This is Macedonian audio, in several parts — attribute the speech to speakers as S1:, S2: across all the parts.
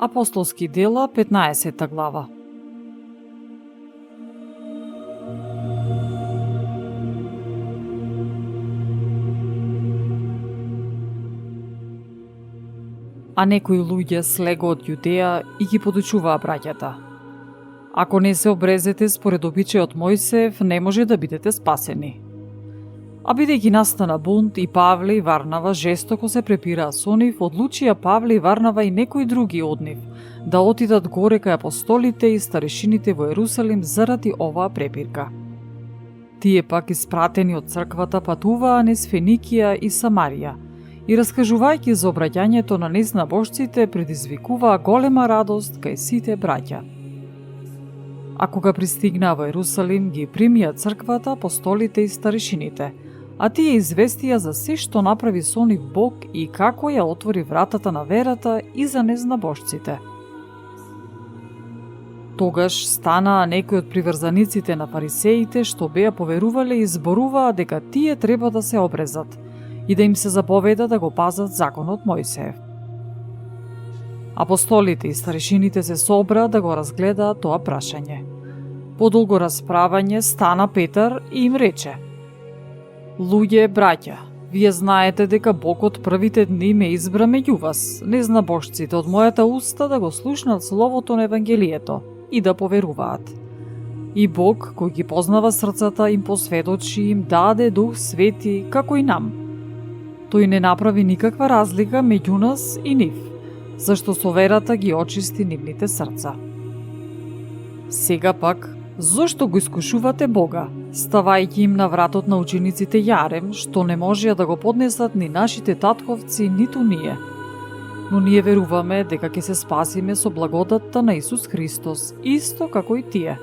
S1: Апостолски дела, 15 глава. А некои луѓе слего од Јудеја и ги подучуваа браќата: ако не се обрезете според обичајот Мојсеев, не може да бидете спасени. А бидејќи настана бунт, и Павле и Варнава жестоко се препираа со нив, одлучија Павле и Варнава и некои други од нив да отидат горе кај апостолите и старешините во Ерусалим заради оваа препирка. Тие пак испратени од црквата патуваа низ Феникија и Самарија и раскажувајќи за обраќањето на незнабожците предизвикуваа голема радост кај сите браќа. А кога пристигнаа во Ерусалим, ги примија црквата, апостолите и старешините, а тие известија за се што направи со нив Бог и како ја отвори вратата на верата и за незнабожците. Тогаш станаа некои од приврзаниците на фарисеите што беа поверувале и зборуваа дека тие треба да се обрезат и да им се заповеда да го пазат законот Мојсеев. Апостолите и старешините се собраа да го разгледаат тоа прашање. По долго расправање стана Петар и им рече: луѓе, браќа, вие знаете дека Бог од првите дни ме избра меѓу вас, незнабожците од мојата уста, да го слушнат словото на Евангелието и да поверуваат. И Бог, кој ги познава срцата, им посведочи, им даде Дух Свети, како и нам. Тој не направи никаква разлика меѓу нас и нив, зашто со верата ги очисти нивните срца. Сега пак, зошто го искушувате Бога, ставајќи им на вратот на учениците јарем, што не можеа да го поднесат ни нашите татковци, ниту ние. Но ние веруваме дека ќе се спасиме со благодатта на Исус Христос, исто како и тие.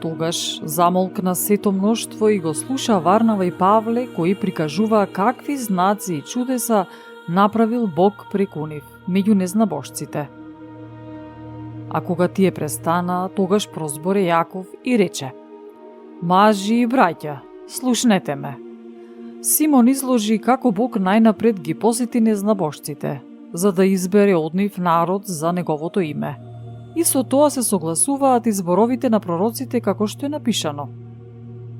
S1: Тогаш замолкна сето мноштво и го слуша Варнава и Павле, кои прикажуваа какви знаци и чудеса направил Бог преку нив, меѓу незнабожците. А кога тие престанаа, тогаш прозборе Јаков и рече: мажи и браќа, слушнете ме. Симон изложи како Бог најнапред ги посети незнабожците, за да избере од нив народ за неговото име. И со тоа се согласуваат и зборовите на пророците како што е напишано: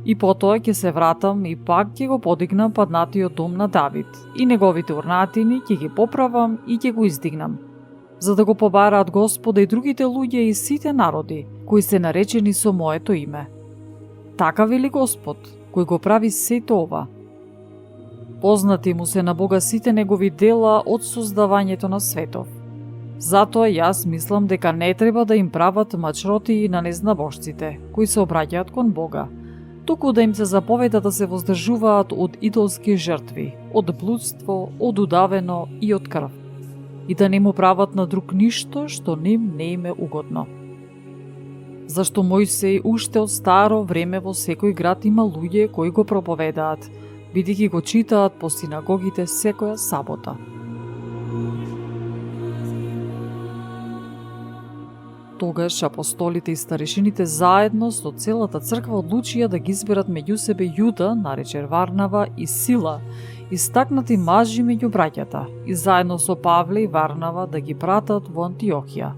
S1: и потоа ќе се вратам и пак ќе го подигнам паднатиот дом на Давид, и неговите урнатини ќе ги поправам и ќе го издигнам, за да го побараат Господа и другите луѓе и сите народи, кои се наречени со моето име. Така вели Господ, кој го прави сето ова. Познати му се на Бога сите негови дела од создавањето на светов. Затоа јас мислам дека не треба да им прават мачроти на незнабожците, кои се обраќаат кон Бога, туку да им се заповеда да се воздржуваат од идолски жртви, од блудство, од удавено и од крв, и да не му прават на друг ништо што ним не им е угодно. Зашто Мојсей уште од старо време во секој град има луѓе кои го проповедаат, бидејќи го читаат по синагогите секоја сабота. Тогаш апостолите и старешините заедно со целата црква одлучија да ги изберат меѓу себе Јуда, наречен Варнава, и Сила, истакнати мажи меѓу браќата, и заедно со Павле и Варнава да ги пратат во Антиохија.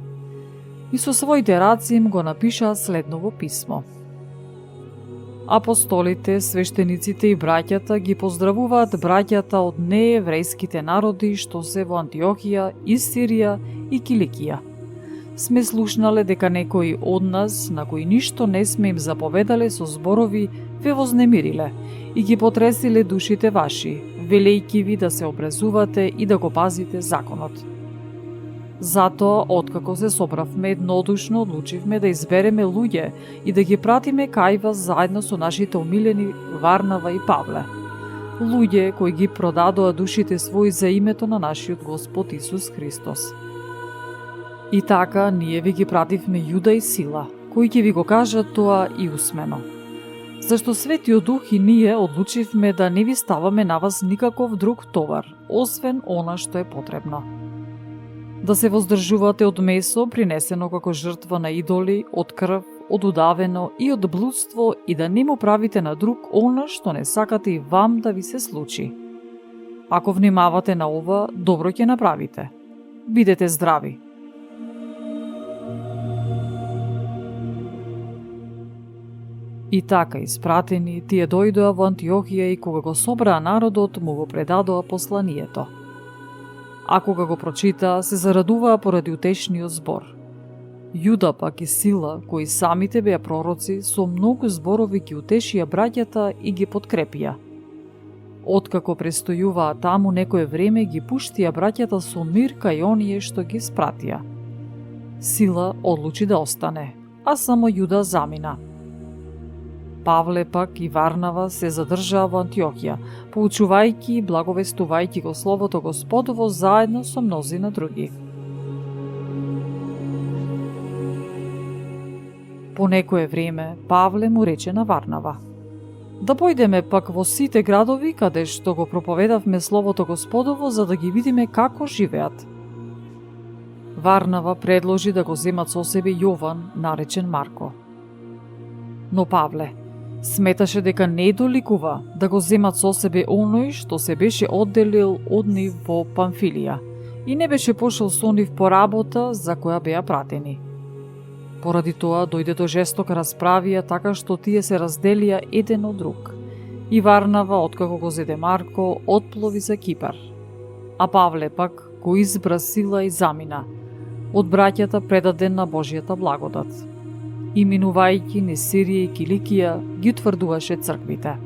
S1: И со своите раци им го напишаа следново писмо: апостолите, свештениците и браќата ги поздравуваат браќата од нееврејските народи што се во Антиохија и Сирија и Киликија. Сме слушнале дека некои од нас, на кои ништо не сме им заповедале со зборови, ве вознемириле и ги потресиле душите ваши, велејќи ви да се обрезувате и да го пазите законот. Затоа, откако се собравме еднодушно, одлучивме да избереме луѓе и да ги пратиме кај вас заедно со нашите омилени Варнава и Павле. Луѓе кои ги продадоа душите своји за името на нашиот Господ Исус Христос. И така, ние ви ги пративме Јуда и Сила, кои ќе ви го кажат тоа и усмено. Зашто Светиот Дух и ние одлучивме да не ви ставаме на вас никаков друг товар, освен она што е потребно. Да се воздржувате од месо, принесено како жртва на идоли, од крв, од удавено и од блудство, и да не му правите на друг она што не сакате и вам да ви се случи. Ако внимавате на ова, добро ќе направите. Бидете здрави. И така испратени, тие дојдоа во Антиохија и кога го собраа народот, му го предадоа посланието. А кога го прочитаа, се зарадуваа поради утешниот збор. Јуда пак и Сила, кои самите беа пророци, со многу зборови ги утешија браќата и ги подкрепија. Откако престојуваа таму некое време, ги пуштија браќата со мир кај оние што ги спратија. Сила одлучи да остане, а само Јуда замина. Павле пак и Варнава се задржаа во Антиохија, поучувајќи и благовестувајќи го Словото Господово заедно со мнозина други. По некое време Павле му рече на Варнава: да појдеме пак во сите градови каде што го проповедавме Словото Господово, за да ги видиме како живеат. Варнава предложи да го земат со себе Јован, наречен Марко. Но Павле сметаше дека не доликува да го земат со себе оној што се беше одделил од нив во Памфилија и не беше пошел со нив по работа за која беа пратени. Поради тоа дојде до жестока расправија, така што тие се разделија еден од друг. И Варнава, откако го зеде Марко, отплови за Кипар. А Павле пак го избра Сила и замина, од браќата предаден на Божјата благодат. И минувајќи низ Сирија и Киликија, ги утврдуваше црквите.